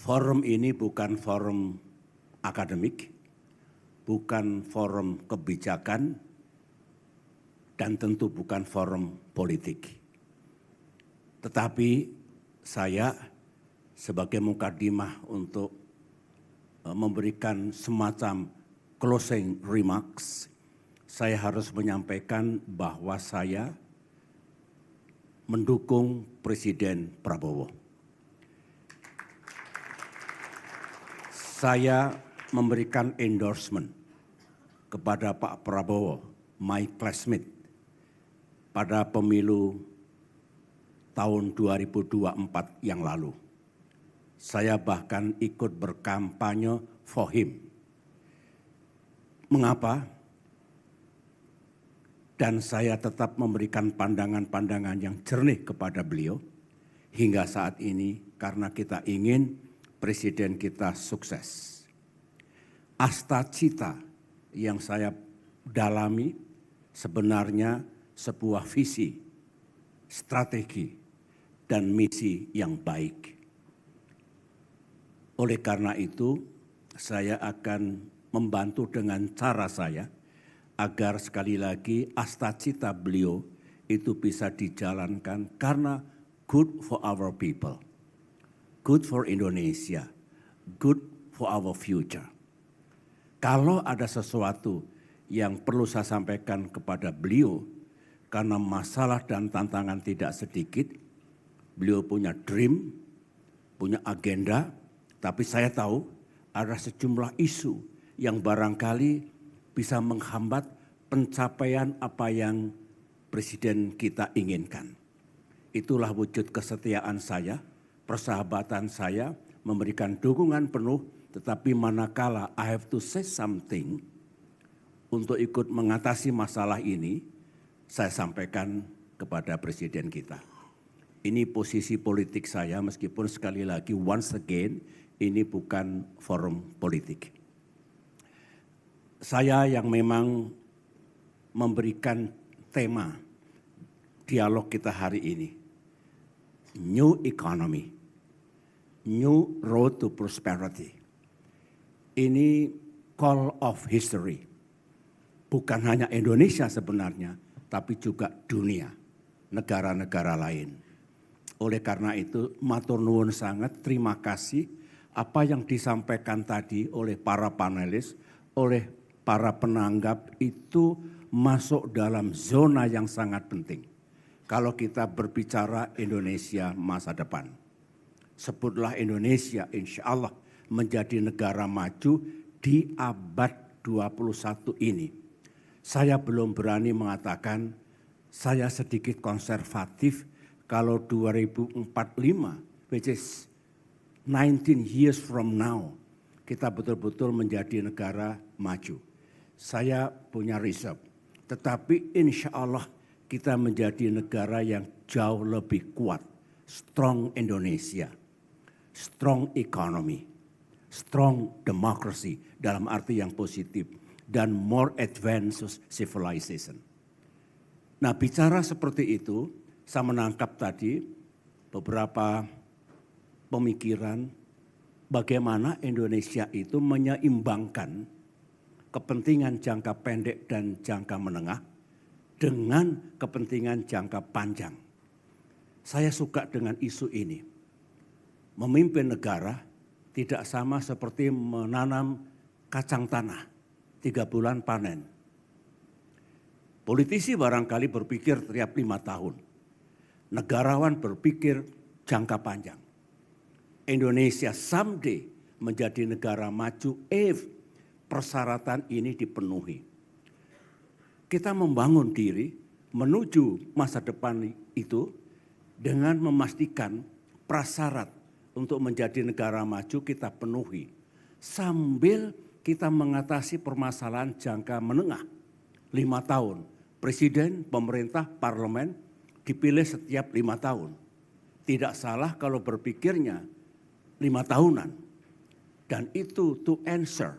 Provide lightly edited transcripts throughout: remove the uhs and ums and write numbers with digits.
Forum ini bukan forum akademik, bukan forum kebijakan, dan tentu bukan forum politik. Tetapi saya sebagai mukadimah untuk memberikan semacam closing remarks, saya harus menyampaikan bahwa saya mendukung Presiden Prabowo. Saya memberikan endorsement kepada Pak Prabowo, my classmate, pada pemilu tahun 2024 yang lalu. Saya bahkan ikut berkampanye for him. Mengapa? Dan saya tetap memberikan pandangan-pandangan yang jernih kepada beliau hingga saat ini karena kita ingin presiden kita sukses. Asta-cita yang saya dalami sebenarnya sebuah visi, strategi, dan misi yang baik. Oleh karena itu, saya akan membantu dengan cara saya agar sekali lagi asta-cita beliau itu bisa dijalankan karena good for our people, good for Indonesia, good for our future. Kalau ada sesuatu yang perlu saya sampaikan kepada beliau, karena masalah dan tantangan tidak sedikit, beliau punya dream, punya agenda, tapi saya tahu ada sejumlah isu yang barangkali bisa menghambat pencapaian apa yang presiden kita inginkan. Itulah wujud kesetiaan saya, persahabatan saya, memberikan dukungan penuh, tetapi manakala I have to say something untuk ikut mengatasi masalah ini, saya sampaikan kepada presiden kita. Ini posisi politik saya, meskipun sekali lagi once again ini bukan forum politik. Saya yang memang memberikan tema dialog kita hari ini, New Economy, New Road to Prosperity. Ini call of history, bukan hanya Indonesia sebenarnya, tapi juga dunia, negara-negara lain. Oleh karena itu, matur nuwun sangat, terima kasih apa yang disampaikan tadi oleh para panelis, oleh para penanggap itu masuk dalam zona yang sangat penting. Kalau kita berbicara Indonesia masa depan, sebutlah Indonesia insya Allah menjadi negara maju di abad 21 ini. Saya belum berani mengatakan saya sedikit konservatif kalau 2045, which is 19 years from now, kita betul-betul menjadi negara maju. Saya punya riset, tetapi insya Allah kita menjadi negara yang jauh lebih kuat. Strong Indonesia, strong economy, strong democracy dalam arti yang positif, dan more advanced civilization. Nah, bicara seperti itu, saya menangkap tadi beberapa pemikiran bagaimana Indonesia itu menyeimbangkan kepentingan jangka pendek dan jangka menengah dengan kepentingan jangka panjang. Saya suka dengan isu ini. Memimpin negara tidak sama seperti menanam kacang tanah, 3 bulan panen. Politisi barangkali berpikir tiap 5 tahun. Negarawan berpikir jangka panjang. Indonesia someday menjadi negara maju if persyaratan ini dipenuhi. Kita membangun diri menuju masa depan itu dengan memastikan prasyarat untuk menjadi negara maju kita penuhi. Sambil kita mengatasi permasalahan jangka menengah 5 tahun. Presiden, pemerintah, parlemen dipilih setiap 5 tahun. Tidak salah kalau berpikirnya 5 tahunan. Dan itu to answer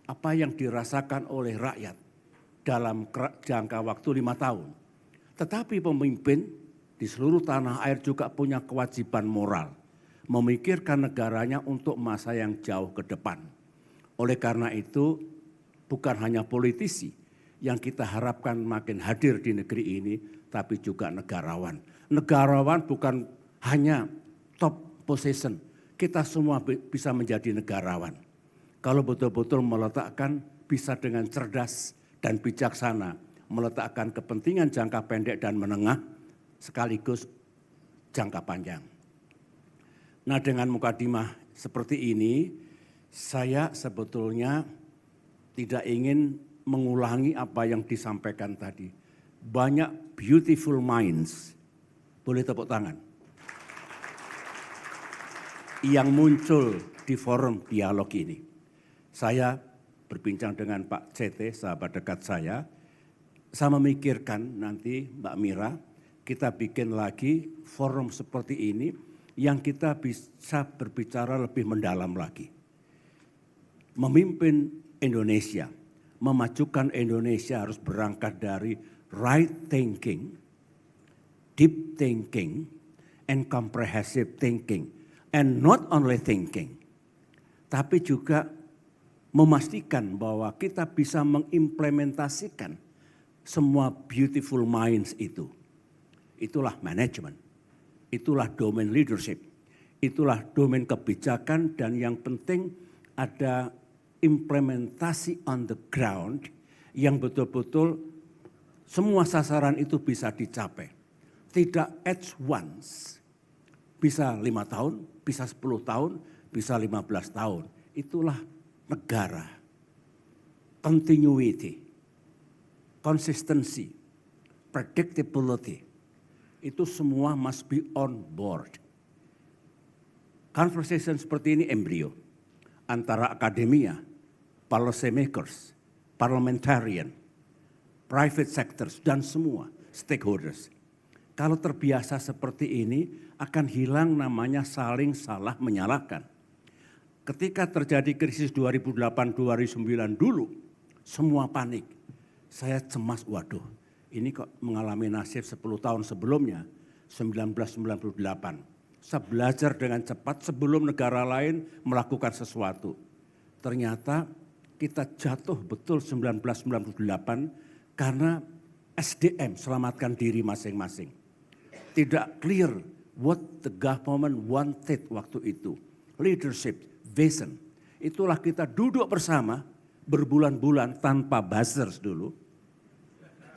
apa yang dirasakan oleh rakyat dalam jangka waktu 5 tahun. Tetapi pemimpin di seluruh tanah air juga punya kewajiban moral. memikirkan negaranya untuk masa yang jauh ke depan. Oleh karena itu, bukan hanya politisi yang kita harapkan makin hadir di negeri ini, tapi juga negarawan. Negarawan bukan hanya top position, kita semua bisa menjadi negarawan. Kalau betul-betul meletakkan, bisa dengan cerdas dan bijaksana, meletakkan kepentingan jangka pendek dan menengah, sekaligus jangka panjang. Nah, dengan mukadimah seperti ini, saya sebetulnya tidak ingin mengulangi apa yang disampaikan tadi. Banyak beautiful minds, boleh tepuk tangan, yang muncul di forum dialog ini. Saya berbincang dengan Pak CT, sahabat dekat saya memikirkan nanti Mbak Mira, kita bikin lagi forum seperti ini yang kita bisa berbicara lebih mendalam lagi. Memimpin Indonesia, memajukan Indonesia harus berangkat dari right thinking, deep thinking, and comprehensive thinking. And not only thinking, tapi juga memastikan bahwa kita bisa mengimplementasikan semua beautiful minds itu. Itulah manajemen, itulah domain leadership, itulah domain kebijakan, dan yang penting ada implementasi on the ground yang betul-betul semua sasaran itu bisa dicapai. Tidak at once, bisa 5 tahun, bisa 10 tahun, bisa 15 tahun. Itulah negara. Continuity, consistency, predictability, itu semua must be on board. Conversation seperti ini embrio antara akademia, policy makers, parliamentarian, private sectors, dan semua stakeholders. Kalau terbiasa seperti ini, akan hilang namanya saling salah menyalahkan. Ketika terjadi krisis 2008-2009 dulu, semua panik. Saya cemas, waduh, ini kok mengalami nasib 10 tahun sebelumnya, 1998. Saya belajar dengan cepat sebelum negara lain melakukan sesuatu. Ternyata kita jatuh betul 1998 karena SDM, selamatkan diri masing-masing. Tidak clear what the government wanted waktu itu. Leadership, vision. Itulah kita duduk bersama berbulan-bulan tanpa buzzers dulu.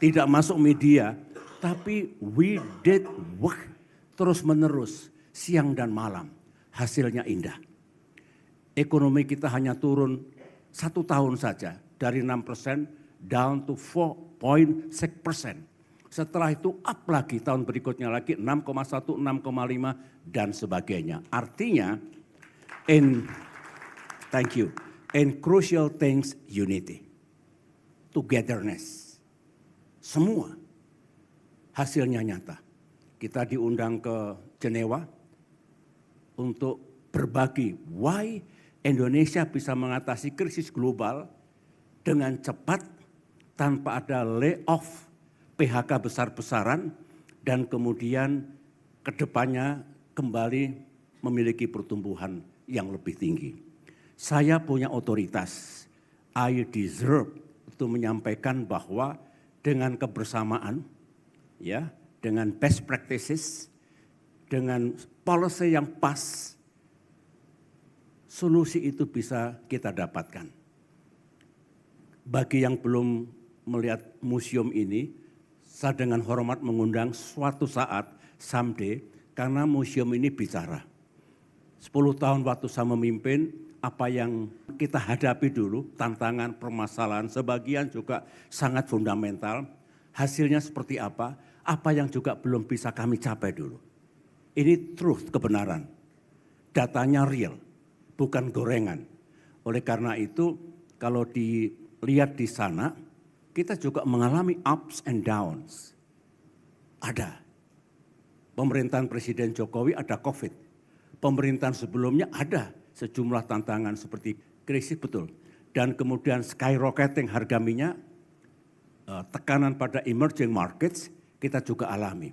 Tidak masuk media, tapi we did work terus menerus, siang dan malam. Hasilnya indah. Ekonomi kita hanya turun 1 tahun saja, dari 6% down to 4.6%. Setelah itu up lagi, tahun berikutnya lagi 6,1, 6,5 dan sebagainya. Artinya, thank you, in crucial things unity, togetherness, semua hasilnya nyata. Kita diundang ke Jenewa untuk berbagi why Indonesia bisa mengatasi krisis global dengan cepat tanpa ada layoff, PHK besar-besaran, dan kemudian kedepannya kembali memiliki pertumbuhan yang lebih tinggi. Saya punya otoritas, I deserve untuk menyampaikan bahwa dengan kebersamaan, ya, dengan best practices, dengan policy yang pas, solusi itu bisa kita dapatkan. Bagi yang belum melihat museum ini, saya dengan hormat mengundang suatu saat, someday, karena museum ini bicara. 10 tahun waktu saya memimpin, apa yang kita hadapi dulu, tantangan, permasalahan, sebagian juga sangat fundamental. Hasilnya seperti apa yang juga belum bisa kami capai dulu. Ini truth, kebenaran. Datanya real, bukan gorengan. Oleh karena itu, kalau dilihat di sana, kita juga mengalami ups and downs. Ada. Pemerintahan Presiden Jokowi ada COVID. Pemerintahan sebelumnya ada sejumlah tantangan seperti krisis, betul. Dan kemudian skyrocketing harga minyak, tekanan pada emerging markets kita juga alami.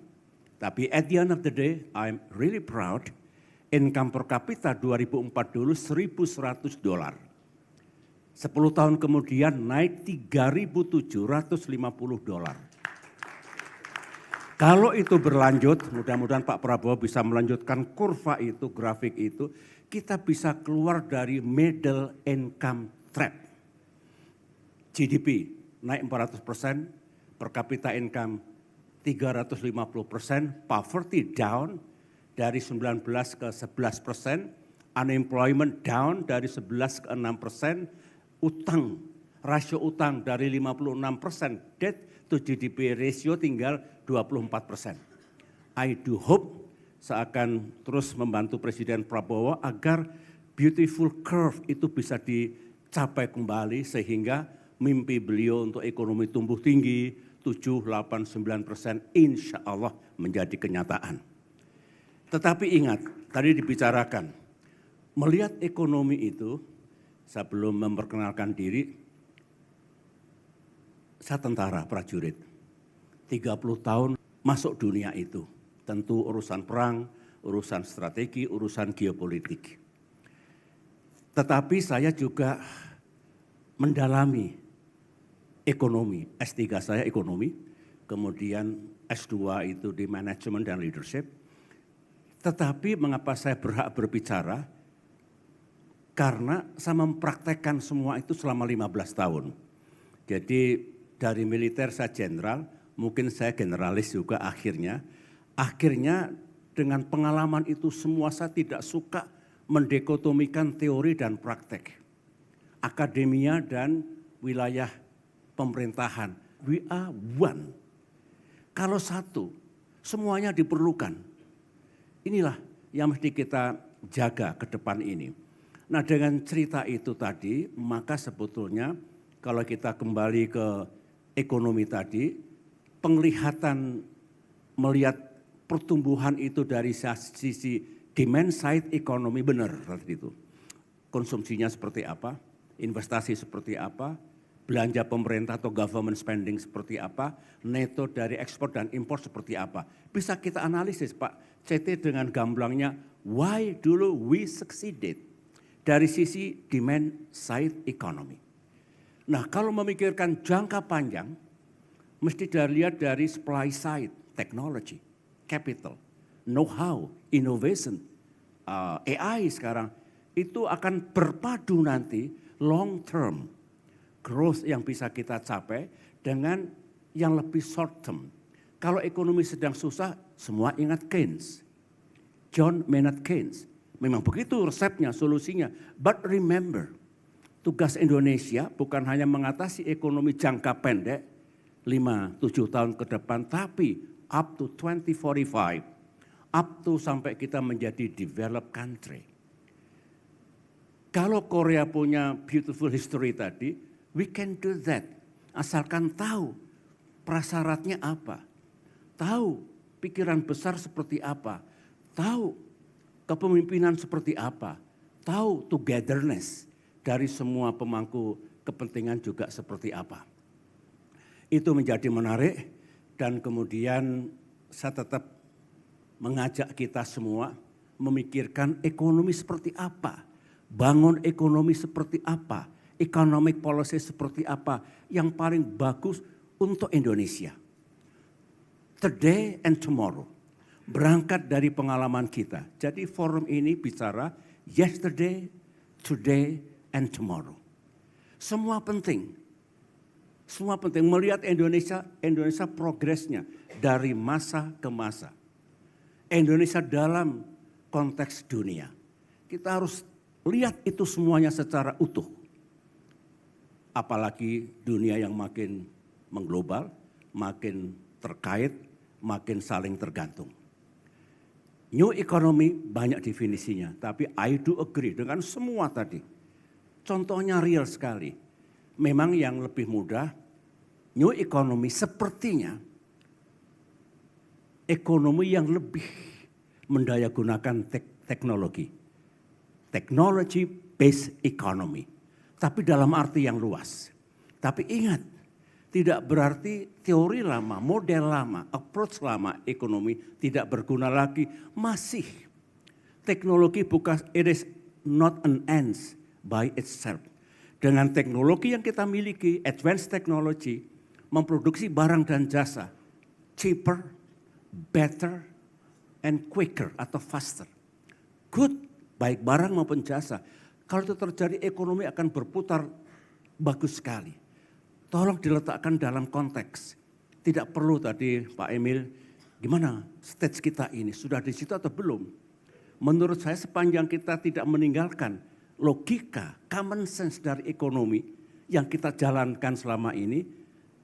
Tapi at the end of the day, I'm really proud income per kapita 2004 dulu $1.100. 10 tahun kemudian naik $3.750. Kalau itu berlanjut, mudah-mudahan Pak Prabowo bisa melanjutkan kurva itu, grafik itu, kita bisa keluar dari middle income trap. GDP naik 400%, per kapita income 350%, poverty down dari 19 ke 11%, unemployment down dari 11 ke 6%, rasio utang dari 56%, debt to GDP ratio tinggal 24%. I do hope saya akan terus membantu Presiden Prabowo agar beautiful curve itu bisa dicapai kembali sehingga mimpi beliau untuk ekonomi tumbuh tinggi 7, 8, 9% insya Allah menjadi kenyataan. Tetapi ingat, tadi dibicarakan, melihat ekonomi itu, saya belum memperkenalkan diri, saya tentara prajurit, 30 tahun masuk dunia itu. Tentu urusan perang, urusan strategi, urusan geopolitik. Tetapi saya juga mendalami ekonomi. S3 saya ekonomi, kemudian S2 itu di manajemen dan leadership. Tetapi mengapa saya berhak berbicara? Karena saya mempraktekkan semua itu selama 15 tahun. Jadi dari militer saya jenderal, mungkin saya generalis juga akhirnya. Akhirnya dengan pengalaman itu semua saya tidak suka mendekotomikan teori dan praktek. Akademia dan wilayah pemerintahan. We are one. Kalau satu, semuanya diperlukan. Inilah yang mesti kita jaga ke depan ini. Nah dengan cerita itu tadi, maka sebetulnya kalau kita kembali ke ekonomi tadi, penglihatan melihat pertumbuhan itu dari sisi demand side ekonomi benar seperti itu. Konsumsinya seperti apa, investasi seperti apa, belanja pemerintah atau government spending seperti apa, neto dari ekspor dan impor seperti apa. Bisa kita analisis Pak CT dengan gamblangnya, why dulu we succeeded dari sisi demand side economy. Nah kalau memikirkan jangka panjang, mesti dilihat dari supply side, technology, capital, know-how, innovation, AI sekarang, itu akan berpadu nanti long term growth yang bisa kita capai dengan yang lebih short term. Kalau ekonomi sedang susah, semua ingat Keynes. John Maynard Keynes. Memang begitu resepnya, solusinya. But remember, tugas Indonesia bukan hanya mengatasi ekonomi jangka pendek, 5-7 tahun ke depan, tapi up to 2045, up to sampai kita menjadi developed country. Kalau Korea punya beautiful history tadi, we can do that. Asalkan tahu prasyaratnya apa, tahu pikiran besar seperti apa, tahu kepemimpinan seperti apa, tahu togetherness dari semua pemangku kepentingan juga seperti apa. Itu menjadi menarik dan kemudian saya tetap mengajak kita semua memikirkan ekonomi seperti apa, bangun ekonomi seperti apa, economic policy seperti apa yang paling bagus untuk Indonesia. Today and tomorrow, berangkat dari pengalaman kita. Jadi forum ini bicara yesterday, today, and tomorrow. Semua penting. Semua penting melihat Indonesia progresnya dari masa ke masa. Indonesia dalam konteks dunia. Kita harus lihat itu semuanya secara utuh. Apalagi dunia yang makin mengglobal, makin terkait, makin saling tergantung. New economy banyak definisinya, tapi I do agree dengan semua tadi. Contohnya real sekali. Memang yang lebih mudah, new economy sepertinya ekonomi yang lebih mendayagunakan teknologi. Technology based economy. Tapi dalam arti yang luas. Tapi ingat, tidak berarti teori lama, model lama, approach lama ekonomi tidak berguna lagi. Masih. Teknologi bukan, it is not an end by itself. Dengan teknologi yang kita miliki, advanced technology, memproduksi barang dan jasa, cheaper, better, and quicker atau faster. Good, baik barang maupun jasa. Kalau itu terjadi, ekonomi akan berputar bagus sekali. Tolong diletakkan dalam konteks. Tidak perlu tadi Pak Emil, gimana stage kita ini, sudah di situ atau belum? Menurut saya sepanjang kita tidak meninggalkan logika, common sense dari ekonomi yang kita jalankan selama ini,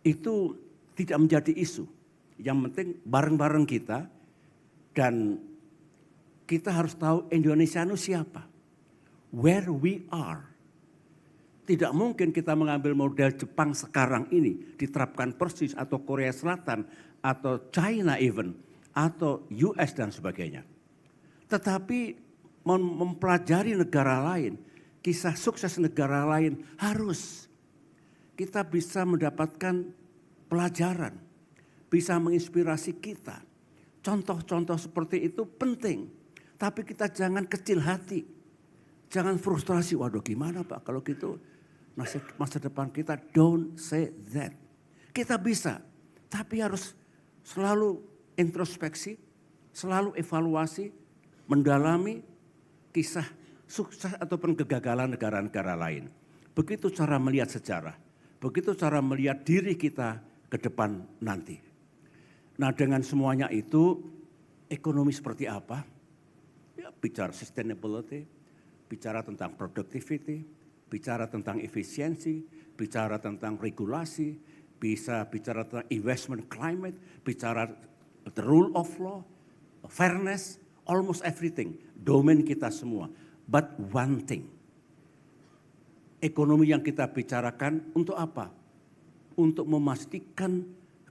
itu tidak menjadi isu. Yang penting bareng-bareng kita, dan kita harus tahu Indonesia itu siapa. Where we are. Tidak mungkin kita mengambil model Jepang sekarang ini, diterapkan persis, atau Korea Selatan, atau China even, atau US dan sebagainya. Tetapi mempelajari negara lain, kisah sukses negara lain, harus kita bisa mendapatkan pelajaran, bisa menginspirasi kita. Contoh-contoh seperti itu penting, tapi kita jangan kecil hati, jangan frustrasi. Waduh gimana Pak kalau gitu masa depan kita, don't say that. Kita bisa, tapi harus selalu introspeksi, selalu evaluasi, mendalami kisah sukses ataupun kegagalan negara-negara lain. Begitu cara melihat sejarah, begitu cara melihat diri kita ke depan nanti. Nah dengan semuanya itu, ekonomi seperti apa? Ya, bicara sustainability, bicara tentang productivity, bicara tentang efisiensi, bicara tentang regulasi, bisa bicara tentang investment climate, bicara the rule of law, fairness, almost everything, domain kita semua. But one thing, ekonomi yang kita bicarakan untuk apa? Untuk memastikan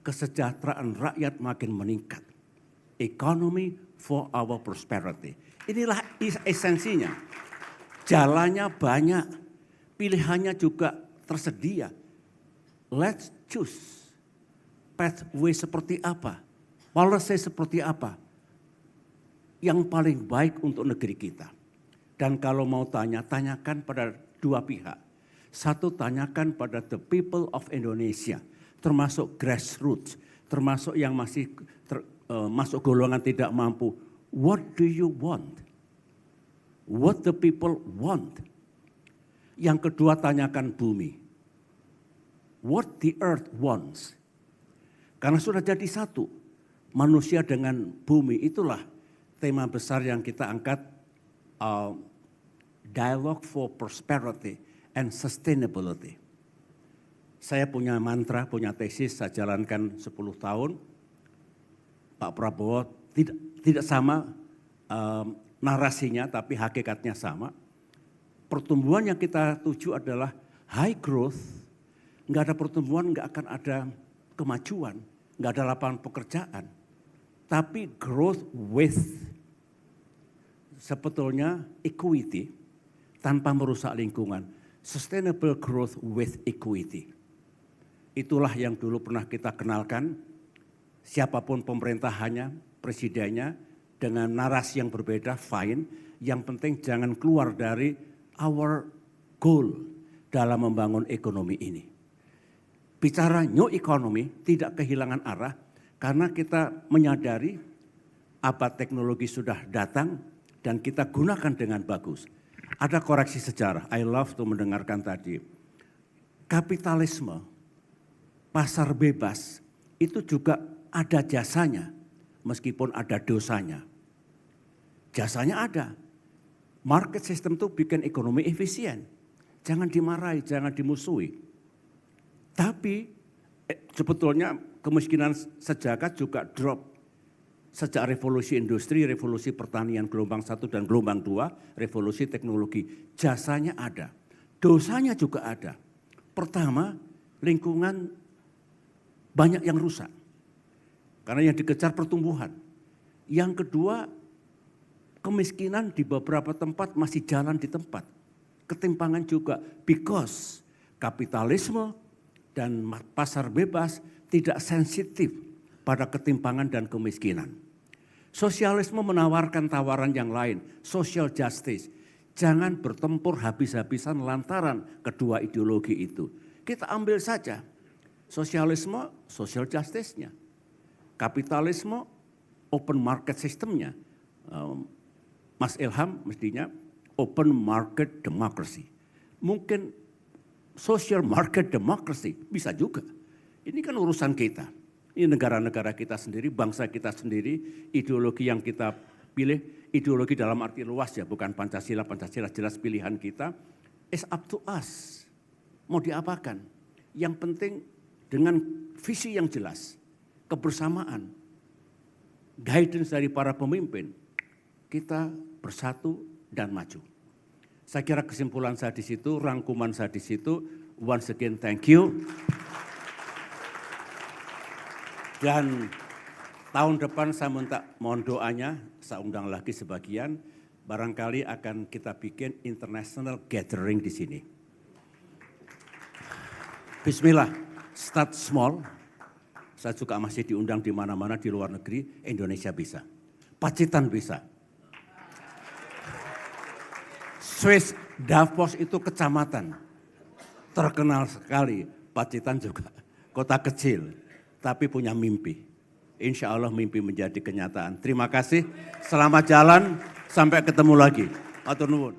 kesejahteraan rakyat makin meningkat. Economy for our prosperity. Inilah esensinya. Jalannya banyak, pilihannya juga tersedia. Let's choose pathway seperti apa, policy seperti apa yang paling baik untuk negeri kita. Dan kalau mau tanyakan pada dua pihak. Satu, tanyakan pada the people of Indonesia, termasuk grassroots, termasuk yang masih masuk golongan tidak mampu. What do you want? What the people want? Yang kedua, tanyakan bumi. What the earth wants. Karena sudah jadi satu, manusia dengan bumi. Itulah tema besar yang kita angkat, Dialogue for Prosperity and Sustainability. Saya punya mantra, punya tesis, saya jalankan 10 tahun. Pak Prabowo tidak sama narasinya, tapi hakikatnya sama. Pertumbuhan yang kita tuju adalah high growth. Nggak ada pertumbuhan, nggak akan ada kemajuan, nggak ada lapangan pekerjaan. Tapi growth with sebetulnya equity tanpa merusak lingkungan. Sustainable growth with equity. Itulah yang dulu pernah kita kenalkan. Siapapun pemerintahannya, presidennya, dengan narasi yang berbeda, fine. Yang penting jangan keluar dari our goal dalam membangun ekonomi ini. Bicara new economy tidak kehilangan arah karena kita menyadari abad teknologi sudah datang dan kita gunakan dengan bagus. Ada koreksi sejarah, I love to mendengarkan tadi. Kapitalisme, pasar bebas itu juga ada jasanya meskipun ada dosanya. Jasanya ada. Market system itu bikin ekonomi efisien. Jangan dimarahi, jangan dimusuhi. Tapi sebetulnya kemiskinan sejagat juga drop. Sejak revolusi industri, revolusi pertanian gelombang 1 dan gelombang 2, revolusi teknologi. Jasanya ada, dosanya juga ada. Pertama, lingkungan banyak yang rusak. Karena yang dikejar pertumbuhan. Yang kedua, kemiskinan di beberapa tempat masih jalan di tempat. Ketimpangan juga, because kapitalisme dan pasar bebas tidak sensitif pada ketimpangan dan kemiskinan. Sosialisme menawarkan tawaran yang lain, social justice. Jangan bertempur habis-habisan lantaran kedua ideologi itu. Kita ambil saja sosialisme, social justice-nya. Kapitalisme, open market system-nya. Mas Ilham mestinya open market democracy. Mungkin social market democracy bisa juga. Ini kan urusan kita. Ini negara-negara kita sendiri, bangsa kita sendiri, ideologi yang kita pilih, ideologi dalam arti luas ya, bukan Pancasila, Pancasila jelas pilihan kita, is up to us. Mau diapakan? Yang penting dengan visi yang jelas, kebersamaan, guidance dari para pemimpin, kita bersatu dan maju. Saya kira kesimpulan saya di situ, rangkuman saya di situ. Once again, thank you. Dan tahun depan saya mohon doanya, saya undang lagi sebagian, barangkali akan kita bikin international gathering di sini. Bismillah, start small. Saya juga masih diundang di mana-mana di luar negeri, Indonesia bisa. Pacitan bisa. Swiss Davos itu kecamatan, terkenal sekali. Pacitan juga kota kecil, tapi punya mimpi. Insya Allah mimpi menjadi kenyataan. Terima kasih, selamat jalan, sampai ketemu lagi. Matur nuwun.